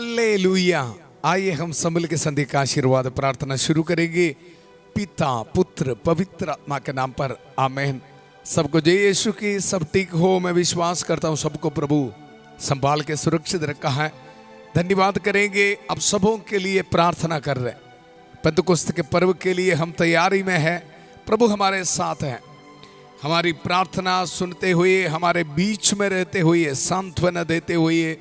Hallelujah. आइए हम सब मिल के संधि का आशीर्वाद प्रार्थना शुरू करेंगे। पिता पुत्र पवित्र आत्मा के नाम पर आमीन। सबको जय यीशु की। सब ठीक हो, मैं विश्वास करता हूँ सबको प्रभु संभाल के सुरक्षित रखा है। धन्यवाद करेंगे। अब सबों के लिए प्रार्थना कर रहे हैं। पेंतुकोस्त के पर्व के लिए हम तैयारी में हैं। प्रभु हमारे साथ हैं। हमारी प्रार्थना सुनते हुए, हमारे बीच में रहते हुए, सांत्वना देते हुए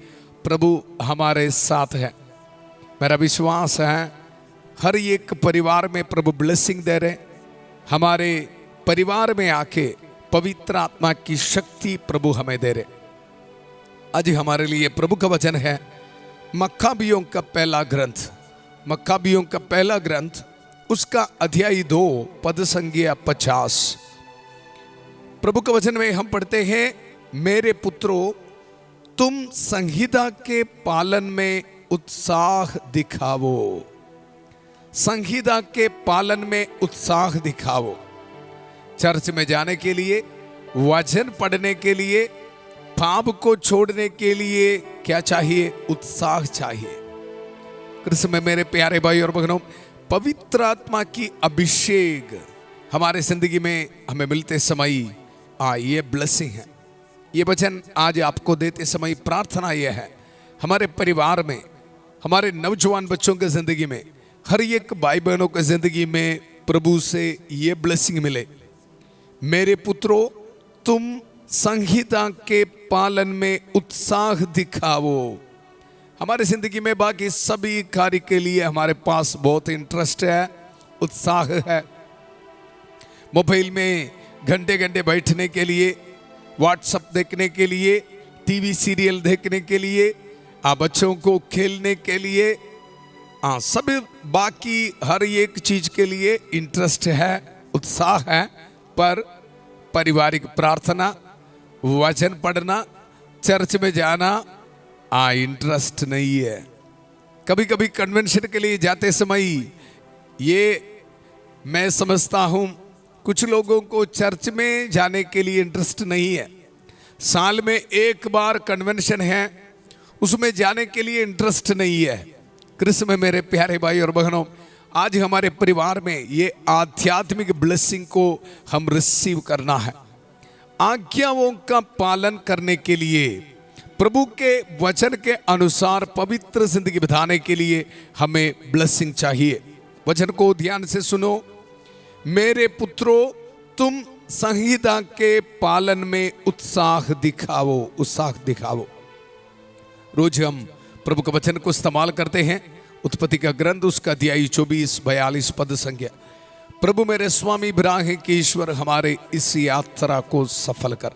प्रभु हमारे साथ है। मेरा विश्वास है हर एक परिवार में प्रभु ब्लेसिंग दे रहे। हमारे परिवार में आके पवित्र आत्मा की शक्ति प्रभु हमें दे रहे। आज हमारे लिए प्रभु का वचन है मक्काबियों का पहला ग्रंथ। मक्काबियों का पहला ग्रंथ उसका अध्याय 2 पद संख्या 50। प्रभु के वचन में हम पढ़ते हैं, मेरे पुत्रों तुम संहिता के पालन में उत्साह दिखाओ। संहिता के पालन में उत्साह दिखाओ। चर्च में जाने के लिए, वचन पढ़ने के लिए, पाप को छोड़ने के लिए क्या चाहिए? उत्साह चाहिए। कृष्ण में मेरे प्यारे भाई और बहनों, पवित्र आत्मा की अभिषेक हमारे जिंदगी में हमें मिलते समय ये ब्लेसिंग है। ये वचन आज आपको देते समय प्रार्थना यह है, हमारे परिवार में, हमारे नौजवान बच्चों के जिंदगी में, हर एक भाई बहनों के जिंदगी में प्रभु से ये ब्लेसिंग मिले। मेरे पुत्रों तुम संहिता के पालन में उत्साह दिखाओ। हमारे जिंदगी में बाकी सभी कार्य के लिए हमारे पास बहुत इंटरेस्ट है, उत्साह है। मोबाइल में घंटे घंटे बैठने के लिए, व्हाट्सएप देखने के लिए, टीवी सीरियल देखने के लिए, बच्चों को खेलने के लिए, सभी बाकी हर एक चीज के लिए इंटरेस्ट है, उत्साह है। पर पारिवारिक प्रार्थना, वचन पढ़ना, चर्च में जाना इंटरेस्ट नहीं है। कभी कभी कन्वेंशन के लिए जाते समय ये मैं समझता हूँ कुछ लोगों को चर्च में जाने के लिए इंटरेस्ट नहीं है। साल में एक बार कन्वेंशन है, उसमें जाने के लिए इंटरेस्ट नहीं है। कृष्ण में मेरे प्यारे भाई और बहनों, आज हमारे परिवार में ये आध्यात्मिक ब्लेसिंग को हम रिसीव करना है। आज्ञाओं का पालन करने के लिए, प्रभु के वचन के अनुसार पवित्र जिंदगी बिताने के लिए हमें ब्लेसिंग चाहिए। वचन को ध्यान से सुनो। मेरे पुत्रों तुम संहिता के पालन में उत्साह दिखाओ। उत्साह दिखाओ। रोज हम प्रभु के वचन को इस्तेमाल करते हैं। उत्पत्ति का ग्रंथ उसका अध्याय 24-42 पद संख्या। प्रभु मेरे स्वामी इब्राहिम के ईश्वर हमारे इस यात्रा को सफल कर।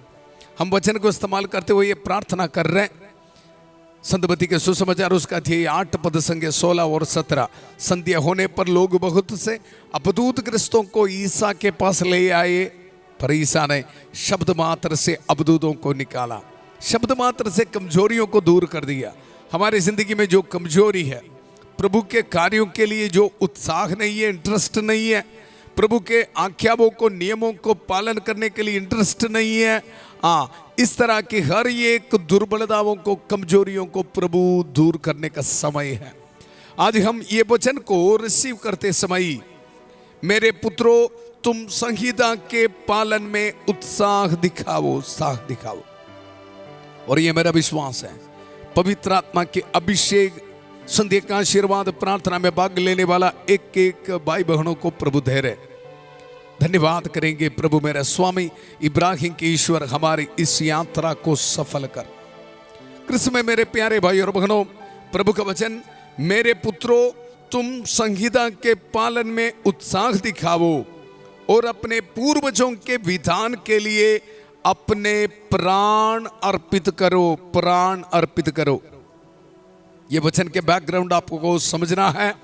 हम वचन को इस्तेमाल करते हुए ये प्रार्थना कर रहे हैं। संतबत्ती के सुसमाचार उसका अध्याय 8 पद संख्या 16 और 17। संध्या होने पर लोग बहुत से अबदूत क्रिस्तों को ईसा के पास ले आए, पर ईसा ने शब्द मात्र से अबदूतों को निकाला। शब्द मात्र से कमजोरियों को दूर कर दिया। हमारी जिंदगी में जो कमजोरी है, प्रभु के कार्यों के लिए जो उत्साह नहीं है, इंटरेस्ट नहीं है, प्रभु के आज्ञाओं को, नियमों को पालन करने के लिए इंटरेस्ट नहीं है, इस तरह की हर एक दुर्बलताओं को, कमजोरियों को प्रभु दूर करने का समय है। आज हम ये वचन को रिसीव करते समय, मेरे पुत्रों तुम संहिता के पालन में उत्साह दिखाओ। उत्साह दिखाओ। और ये मेरा विश्वास है पवित्र आत्मा के अभिषेक, संध्या का आशीर्वाद प्रार्थना में भाग लेने वाला एक एक भाई बहनों को प्रभु दे रहे। धन्यवाद करेंगे प्रभु मेरा स्वामी इब्राहिम के ईश्वर हमारी इस यात्रा को सफल कर। कृष्ण में मेरे प्यारे भाई और बहनों, प्रभु का वचन, मेरे पुत्रों तुम संहिता के पालन में उत्साह दिखाओ और अपने पूर्वजों के विधान के लिए अपने प्राण अर्पित करो। प्राण अर्पित करो। ये वचन के बैकग्राउंड आपको समझना है।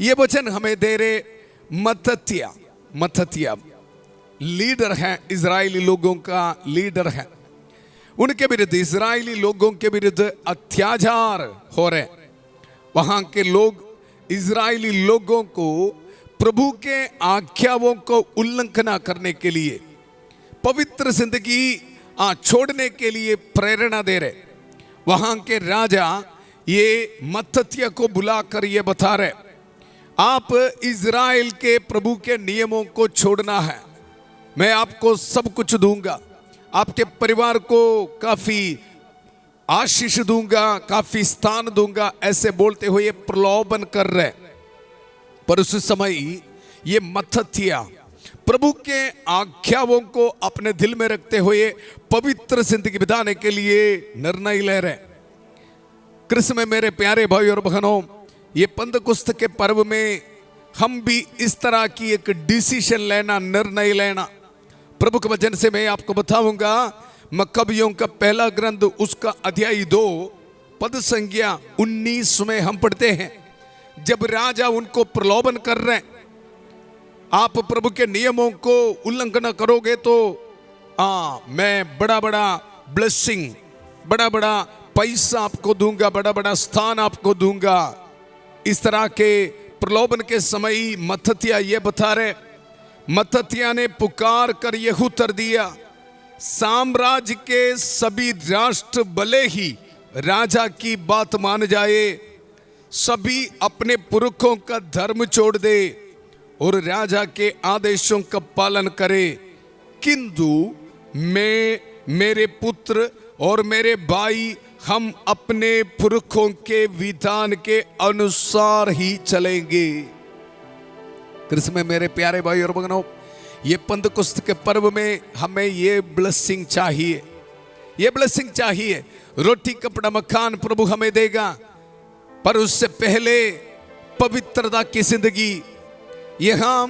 ये वचन हमें दे रहे मत्तथिया लीडर हैं, इजरायली लोगों का लीडर है। उनके विरुद्ध, इजरायली लोगों के विरुद्ध अत्याचार हो रहे। वहां के लोग इजरायली लोगों को प्रभु के आज्ञाओं को उल्लंघन करने के लिए, पवित्र जिंदगी छोड़ने के लिए प्रेरणा दे रहे। वहां के राजा ये मत्तथिया को बुलाकर ये बता रहे, आप इज़राइल के प्रभु के नियमों को छोड़ना है, मैं आपको सब कुछ दूंगा, आपके परिवार को काफी आशीष दूंगा, काफी स्थान दूंगा, ऐसे बोलते हुए प्रलोभन कर रहे। पर उस समय ये मत्तथिया प्रभु के आज्ञाओं को अपने दिल में रखते हुए पवित्र जिंदगी बिताने के लिए निर्णय ले रहे। कृष्ण में मेरे प्यारे भाई और बहनों, ये पंतकुस्त के पर्व में हम भी इस तरह की एक डिसीजन लेना, निर्णय लेना। प्रभु के वचन से मैं आपको बताऊंगा, मक्कबियों का पहला ग्रंथ उसका अध्याय 2 पद संख्या 19 में हम पढ़ते हैं, जब राजा उनको प्रलोभन कर रहे हैं, आप प्रभु के नियमों को उल्लंघन करोगे तो मैं बड़ा बड़ा ब्लेसिंग, बड़ा बड़ा पैसा आपको दूंगा, बड़ा बड़ा स्थान आपको दूंगा। इस तरह के प्रलोभन के समय मत्तथिया ये बता रहे, मत्तथिया ने पुकार कर यह उत्तर दिया, साम्राज्य के सभी राष्ट्र भले ही राजा की बात मान जाए, सभी अपने पुरखों का धर्म छोड़ दे और राजा के आदेशों का पालन करे, किंतु मैं, मेरे पुत्र और मेरे भाई हम अपने पुरखों के विधान के अनुसार ही चलेंगे। कृष्ण में मेरे प्यारे भाई और बहनों, ये पंतकुस्त के पर्व में हमें ये ब्लेसिंग चाहिए, ये ब्लेसिंग चाहिए। रोटी कपड़ा मकान प्रभु हमें देगा, पर उससे पहले पवित्रता की जिंदगी। यहां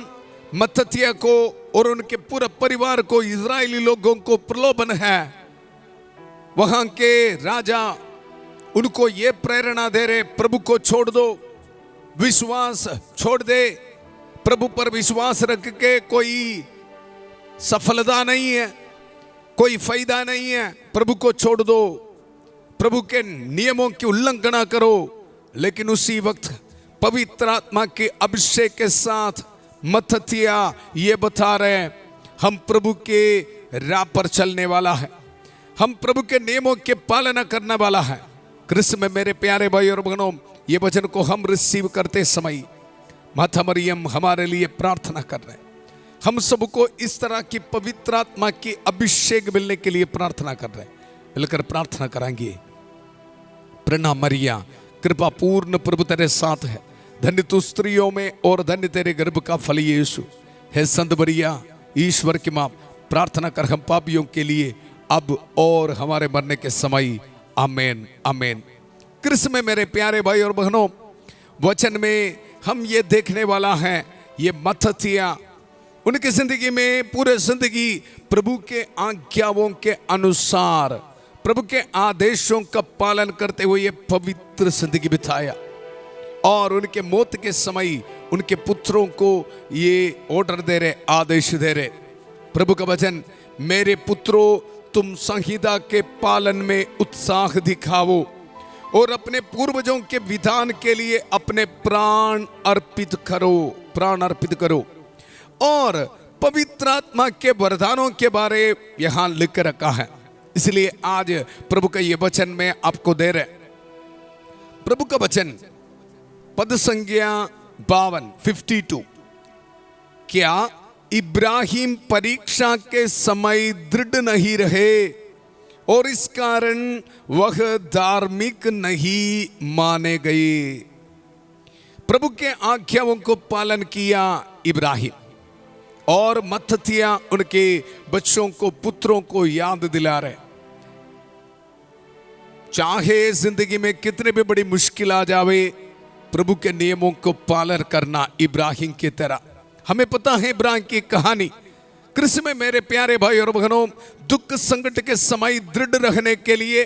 मत्तथिया को और उनके पूरे परिवार को, इजरायली लोगों को प्रलोभन है। वहां के राजा उनको ये प्रेरणा दे रहे, प्रभु को छोड़ दो, विश्वास छोड़ दे, प्रभु पर विश्वास रख के कोई सफलता नहीं है, कोई फायदा नहीं है, प्रभु को छोड़ दो, प्रभु के नियमों की उल्लंघना करो। लेकिन उसी वक्त पवित्र आत्मा के अभिषेक के साथ मत्तथिया ये बता रहे, हम प्रभु के राह पर चलने वाला है, हम प्रभु के नियमों के पालना करने वाला है। कृष्ण में मेरे प्यारे भाई और बहनों, ये वचन को हम रिसीव करते समय माता मरियम हमारे लिए प्रार्थना कर रहे हैं। हम सबको इस तरह की पवित्र आत्मा की अभिषेक मिलने के लिए प्रार्थना कर रहे हैं। मिलकर प्रार्थना कराएंगे। प्रणाम मरिया, कृपा पूर्ण प्रभु तेरे साथ है, धन्य तू स्त्रियों में और धन्य तेरे गर्भ का फल यीशु। हे संत मरिया, ईश्वर की मां, प्रार्थना कर हम पापियों के लिए अब और हमारे मरने के समय। आमेन आमेन। कृष्ण में मेरे प्यारे भाई और बहनों, वचन में हम ये देखने वाला है, ये मत्तथिया उनकी जिंदगी में पूरे जिंदगी प्रभु के आज्ञाओं के अनुसार, प्रभु के आदेशों का पालन करते हुए ये पवित्र जिंदगी बिताया। और उनके मौत के समय उनके पुत्रों को ये ऑर्डर दे रहे, आदेश दे रहे। प्रभु का वचन, मेरे पुत्रों तुम संहिता के पालन में उत्साह दिखाओ और अपने पूर्वजों के विधान के लिए अपने प्राण अर्पित करो, प्राण अर्पित करो। और पवित्र आत्मा के वरदानों के बारे यहां लिख रखा है, इसलिए आज प्रभु का ये वचन में आपको दे रहे। प्रभु का वचन पद संज्ञा 52, क्या इब्राहिम परीक्षा के समय दृढ़ नहीं रहे और इस कारण वह धार्मिक नहीं माने गए। प्रभु के आज्ञाओं को पालन किया इब्राहिम, और मत्तथिया उनके बच्चों को, पुत्रों को याद दिला रहे, चाहे जिंदगी में कितने भी बड़ी मुश्किल आ जावे, प्रभु के नियमों को पालन करना इब्राहिम की तरह। हमें पता है इब्राहिम की कहानी। कृष्ण में मेरे प्यारे भाई और बहनों, दुख संकट के समय दृढ़ रहने के लिए,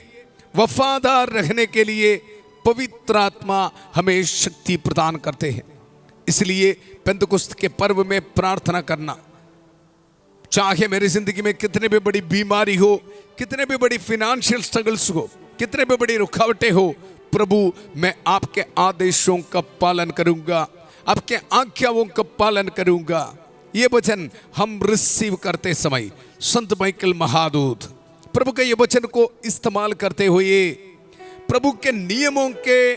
वफादार रहने के लिए पवित्र आत्मा हमें शक्ति प्रदान करते हैं। इसलिए पेंतकुस्त के पर्व में प्रार्थना करना, चाहे मेरी जिंदगी में कितने भी बड़ी बीमारी हो, कितने भी बड़ी फाइनेंशियल स्ट्रगल्स हो, कितने भी बड़ी रुकावटें हो, प्रभु मैं आपके आदेशों का पालन करूंगा, आपके आज्ञाओं का पालन करूंगा। ये वचन हम रिसीव करते समय संत माइकल महादूत प्रभु के ये वचन को इस्तेमाल करते हुए प्रभु के नियमों के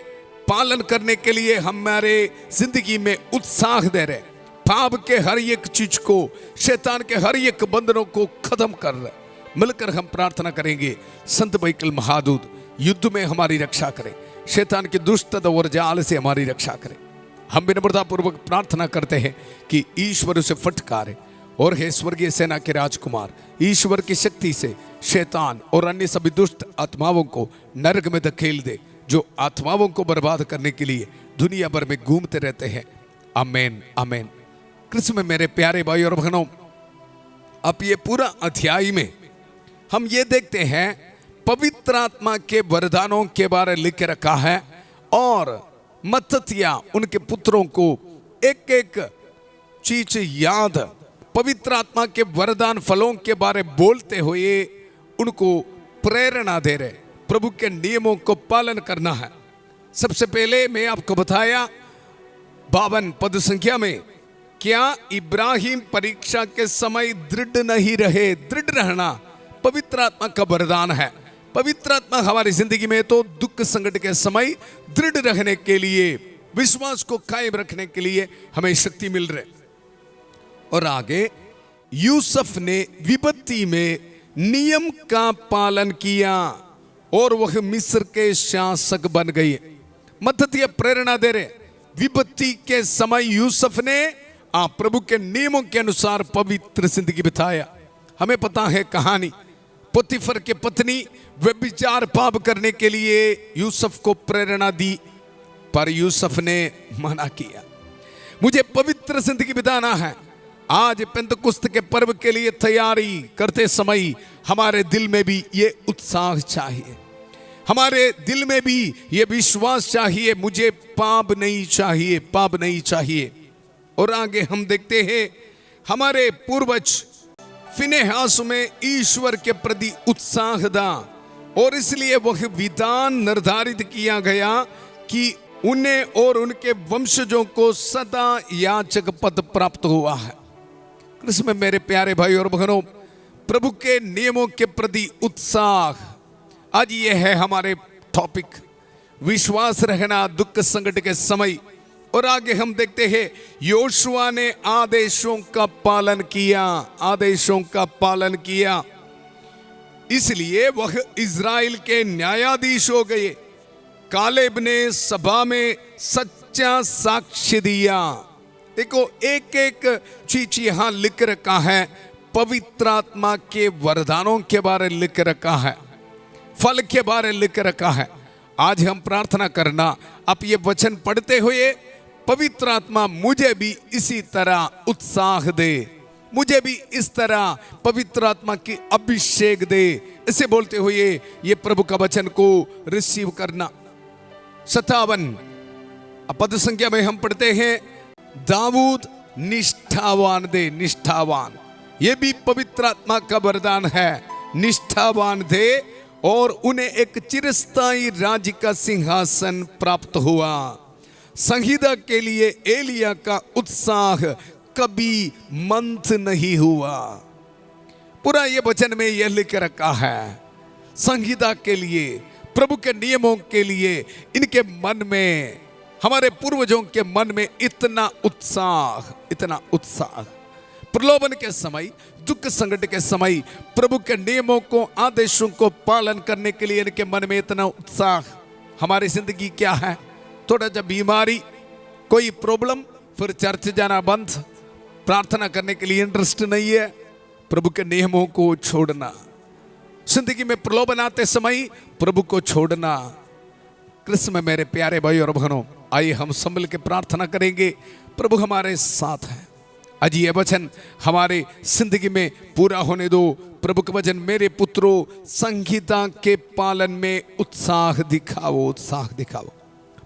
पालन करने के लिए हमारे जिंदगी में उत्साह दे रहे, पाप के हर एक चीज को, शैतान के हर एक बंधनों को खत्म कर रहे। मिलकर हम प्रार्थना करेंगे, संत माइकल महादूत युद्ध में हमारी रक्षा करें, शैतान की दुष्टता और जाल से हमारी रक्षा करें। हम विनम्रता पूर्वक प्रार्थना करते हैं कि ईश्वर उसे फटकारे और हे स्वर्गीय सेना के राजकुमार, ईश्वर की शक्ति से शैतान और अन्य सभी दुष्ट आत्माओं को नरक में धकेल दे, जो आत्माओं को बर्बाद करने के लिए दुनिया भर में घूमते रहते हैं। आमेन आमेन। कृष्ण में मेरे प्यारे भाई और बहनों, अब ये पूरा अध्याय में हम ये देखते हैं पवित्र आत्मा के वरदानों के बारे लिख के रखा है, और मत्ततिया उनके पुत्रों को एक एक चीज याद, पवित्र आत्मा के वरदान फलों के बारे बोलते हुए उनको प्रेरणा दे रहे, प्रभु के नियमों को पालन करना है। सबसे पहले मैं आपको बताया 52 पद संख्या में, क्या इब्राहिम परीक्षा के समय दृढ़ नहीं रहे? दृढ़ रहना पवित्र आत्मा का वरदान है। पवित्र आत्मा हमारी जिंदगी में तो दुख संकट के समय दृढ़ रहने के लिए, विश्वास को कायम रखने के लिए हमें शक्ति मिल रही। और आगे यूसुफ ने विपत्ति में नियम का पालन किया और वह मिस्र के शासक बन गए। मत्ततिया प्रेरणा दे रहे, विपत्ति के समय यूसुफ ने प्रभु के नियमों के अनुसार पवित्र जिंदगी बिताया। हमें पता है कहानी, पोतीफर की पत्नी व्यभिचार पाप करने के लिए यूसुफ को प्रेरणा दी, पर यूसुफ ने मना किया। मुझे पवित्र जिंदगी बिताना है। आज पेंतकुस्त के पर्व के लिए तैयारी करते समय हमारे दिल में भी ये उत्साह चाहिए, हमारे दिल में भी ये विश्वास चाहिए, मुझे पाप नहीं चाहिए, पाप नहीं चाहिए। और आगे हम देखते हैं हमारे पूर्वज फिनेहास में ईश्वर के प्रति उत्साह था, और इसलिए वह विधान निर्धारित किया गया कि उन्हें और उनके वंशजों को सदा याचक पद प्राप्त हुआ है। कृष्ण में मेरे प्यारे भाई और बहनों, प्रभु के नियमों के प्रति उत्साह, आज ये है हमारे टॉपिक, विश्वास रहना दुख संकट के समय। और आगे हम देखते हैं योशुआ ने आदेशों का पालन किया, आदेशों का पालन किया, इसलिए वह इज़राइल के न्यायाधीश हो गए। कालेब ने सभा में सच्चा साक्ष्य दिया। देखो एक एक चीज यहां लिख रखा है, पवित्र आत्मा के वरदानों के बारे लिख रखा है, फल के बारे लिख रखा है। आज हम प्रार्थना करना, आप ये वचन पढ़ते हुए पवित्र आत्मा मुझे भी इसी तरह उत्साह दे, मुझे भी इस तरह पवित्र आत्मा की अभिषेक दे, इसे बोलते हुए ये प्रभु का वचन को रिसीव करना। 57 पद संख्या में हम पढ़ते हैं, दाऊद निष्ठावान दे, निष्ठावान, ये भी पवित्र आत्मा का वरदान है। निष्ठावान थे और उन्हें एक चिरस्थायी राज्य का सिंहासन प्राप्त हुआ। संहिता के लिए एलिया का उत्साह कभी मंद नहीं हुआ। पूरा ये वचन में यह लिख रखा है, संहिता के लिए, प्रभु के नियमों के लिए इनके मन में, हमारे पूर्वजों के मन में इतना उत्साह, इतना उत्साह। प्रलोभन के समय, दुख संकट के समय प्रभु के नियमों को, आदेशों को पालन करने के लिए इनके मन में इतना उत्साह। हमारी जिंदगी क्या है? थोड़ा सा बीमारी, कोई प्रॉब्लम, फिर चर्च जाना बंद, प्रार्थना करने के लिए इंटरेस्ट नहीं है, प्रभु के नियमों को छोड़ना। जिंदगी में प्रलोभन आते समय प्रभु को छोड़ना। कृष्ण में मेरे प्यारे भाई और बहनों, आइए हम संभल के प्रार्थना करेंगे। प्रभु हमारे साथ है। आज ये वचन हमारे जिंदगी में पूरा होने दो। प्रभु का वचन, मेरे पुत्रों संहिता के पालन में उत्साह दिखाओ, उत्साह दिखाओ।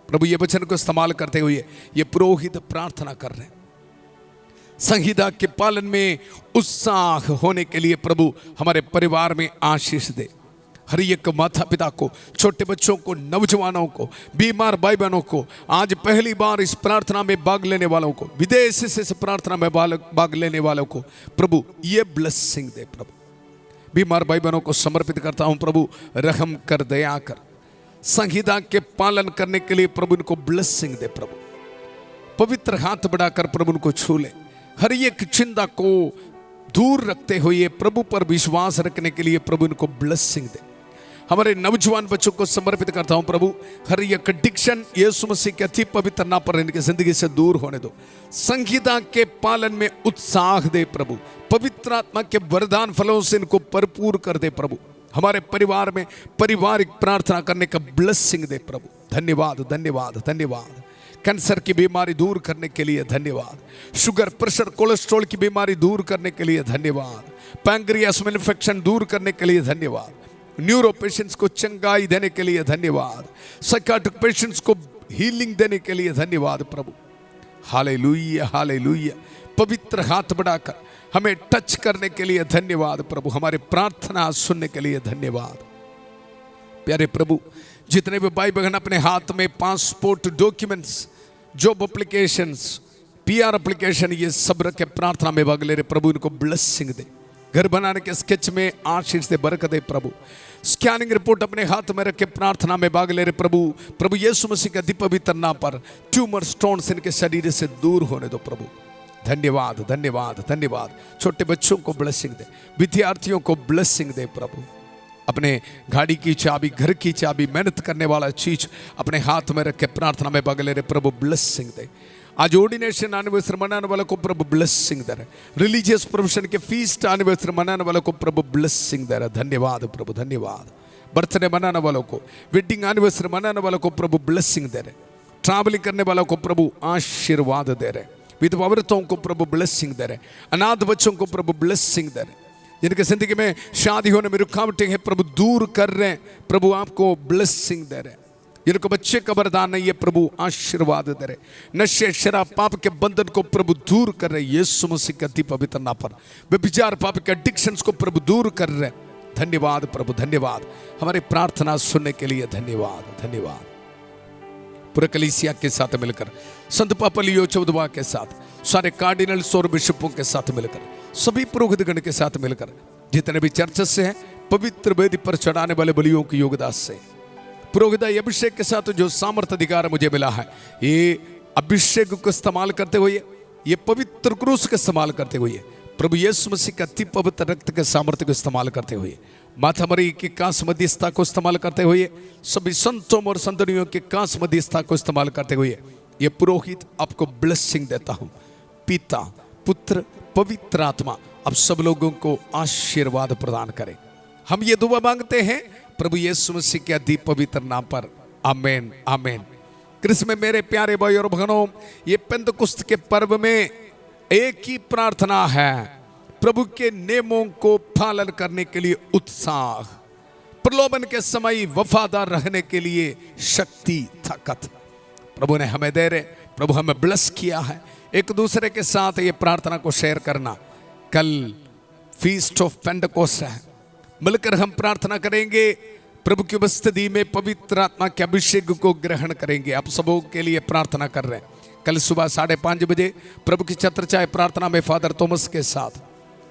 प्रभु ये वचन को इस्तेमाल करते हुए ये पुरोहित प्रार्थना कर रहे हैं, संहिता के पालन में उत्साह होने के लिए प्रभु हमारे परिवार में आशीष दे। हर एक माता पिता को, छोटे बच्चों को, नौजवानों को, बीमार भाई बहनों को, आज पहली बार इस प्रार्थना में भाग लेने वालों को, विदेश से इस प्रार्थना में भाग लेने वालों को प्रभु ये ब्लेसिंग दे। प्रभु बीमार भाई बहनों को समर्पित करता हूं, प्रभु रहम कर, दया कर। संहिता के पालन करने के लिए प्रभु इनको ब्लेसिंग दे। प्रभु पवित्र हाथ बढ़ाकर प्रभु उनको छू ले। हर एक चिंता को दूर रखते हुए प्रभु पर विश्वास रखने के लिए प्रभु इनको ब्लेसिंग दे। हमारे नौजवान बच्चों को समर्पित करता हूं प्रभु, हर एक एडिक्शन यीशु मसीह के अति पवित्र नाम पर इनकी जिंदगी से दूर होने दो। संहिता के पालन में उत्साह दे प्रभु, पवित्र आत्मा के वरदान फलों से इनको भरपूर कर दे प्रभु। हमारे परिवार में पारिवारिक प्रार्थना करने का ब्लेसिंग दे प्रभु। धन्यवाद धन्यवाद धन्यवाद। कैंसर की बीमारी दूर करने के लिए धन्यवाद। शुगर, प्रेशर, कोलेस्ट्रॉल की बीमारी दूर करने के लिए धन्यवाद। पैंक्रियास में इन्फेक्शन दूर करने के लिए धन्यवाद। न्यूरो पेशेंट्स को चंगाई देने के लिए धन्यवाद। साइकियाट्रिक पेशेंट्स को हीलिंग देने के लिए धन्यवाद प्रभु। Hallelujah hallelujah. पवित्र हाथ बढ़ाकर हमें टच करने के लिए धन्यवाद प्रभु। हमारी प्रार्थना सुनने के लिए धन्यवाद। प्यारे प्रभु, जितने भी भाई बहन अपने हाथ में passport documents, job applications, PR application, ये सब रख के प्रार्थना में भाग ले रहे प्रभु, इनको ब्लेसिंग दे। घर बनाने के स्केच में आशीष दे, बरकत दे प्रभु। स्कैनिंग रिपोर्ट अपने हाथ में रख के प्रार्थना में भाग ले रहे प्रभु। प्रभु यीशु मसीह के अति पवित्र नाम पर ट्यूमर, स्टोन्स इनके शरीर से दूर होने दो प्रभु। धन्यवाद धन्यवाद धन्यवाद। छोटे बच्चों को ब्लेसिंग दे, विद्यार्थियों को ब्लेसिंग दे प्रभु। अपने गाड़ी की चाबी, घर की चाबी, मेहनत करने वाला चीज अपने हाथ में रख के प्रार्थना में भाग ले रहे प्रभु, ब्लेसिंग दे। आज ऑर्डिनेशन एनिवर्सरी मनाने वालों को प्रभु ब्लेसिंग दे रहे। रिलीजियस प्रोफेशन के फीस्ट एनिवर्सरी मनाने वालों को प्रभु ब्लेसिंग दे रहे। धन्यवाद प्रभु धन्यवाद। बर्थडे मनाने वालों को, वेडिंग एनिवर्सरी मनाने वालों को प्रभु ब्लेसिंग दे रहे। ट्रैवलिंग करने वालों को प्रभु आशीर्वाद दे रहे। विधवा औरतों को प्रभु ब्लेसिंग दे रहे। अनाथ बच्चों को प्रभु ब्लेसिंग दे रहे। जिनके जिंदगी में शादी होने में रुकावटें हैं प्रभु दूर कर रहे हैं, प्रभु आपको ब्लेसिंग दे रहे। जिनको बच्चे का वरदान नहीं है प्रभु आशीर्वाद दे रहे। नशे, शराब, पाप के बंधन को प्रभु दूर कर रहे यीशु मसीह के अति पवित्र नाम पर। व्यभिचार, पाप के एडिक्शंस को प्रभु दूर कर रहे। धन्यवाद प्रभु धन्यवाद। हमारी प्रार्थना सुनने के लिए धन्यवाद धन्यवाद। पूरे कलीसिया के साथ मिलकर, संत पापा लियो चौदवा के साथ, सारे कार्डिनल्स और बिशपों के साथ मिलकर, सभी पुरोहितगण के साथ मिलकर, जितने भी चर्चेस से हैं, पवित्र वेदी पर चढ़ाने वाले बलियों की योगदान से, पुरोहित अभिषेक के साथ जो सामर्थ अधिकार मुझे मिला है, ये अभिषेक को इस्तेमाल करते हुए, ये पवित्र क्रूस का इस्तेमाल करते हुए, प्रभु यीशु मसीह का अति पवित्र रक्त के सामर्थ्य को इस्तेमाल करते हुए, माता मरी की कांस मध्यस्थता को इस्तेमाल करते हुए, सभी संतों और संतनियों की कांस मध्यस्थता को इस्तेमाल करते हुए, ये पुरोहित आपको ब्लेसिंग देता हूँ। पिता, पुत्र, पवित्र आत्मा अब सब लोगों को आशीर्वाद प्रदान करें। हम ये दुआ मांगते हैं प्रभु यीशु मसीह के अति पवित्र नाम पर। आमीन आमीन। क्रिस्त में मेरे प्यारे भाई और बहनों, ये पेंतकुस्त के पर्व में एक ही प्रार्थना है, प्रभु के नियमों को पालन करने के लिए उत्साह, प्रलोभन के समय वफादार रहने के लिए शक्ति, ताकत प्रभु ने हमें दे रहे। प्रभु हमें ब्लेस किया है। एक दूसरे के साथ ये प्रार्थना को शेयर करना। कल फीस्ट ऑफ पेंटेकोस्ट है, मिलकर हम प्रार्थना करेंगे, प्रभु की उपस्थिति में पवित्र आत्मा के अभिषेक को ग्रहण करेंगे। आप सबों के लिए प्रार्थना कर रहे हैं। कल सुबह 5:30 बजे प्रभु की छत्र चाय प्रार्थना में फादर थॉमस के साथ,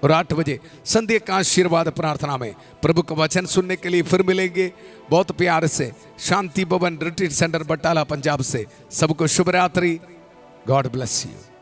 और 8 बजे संध्या का आशीर्वाद प्रार्थना में प्रभु का वचन सुनने के लिए फिर मिलेंगे। बहुत प्यार से शांति भवन रिट्रीट सेंटर बटाला पंजाब से सबको शुभ रात्रि। God bless you.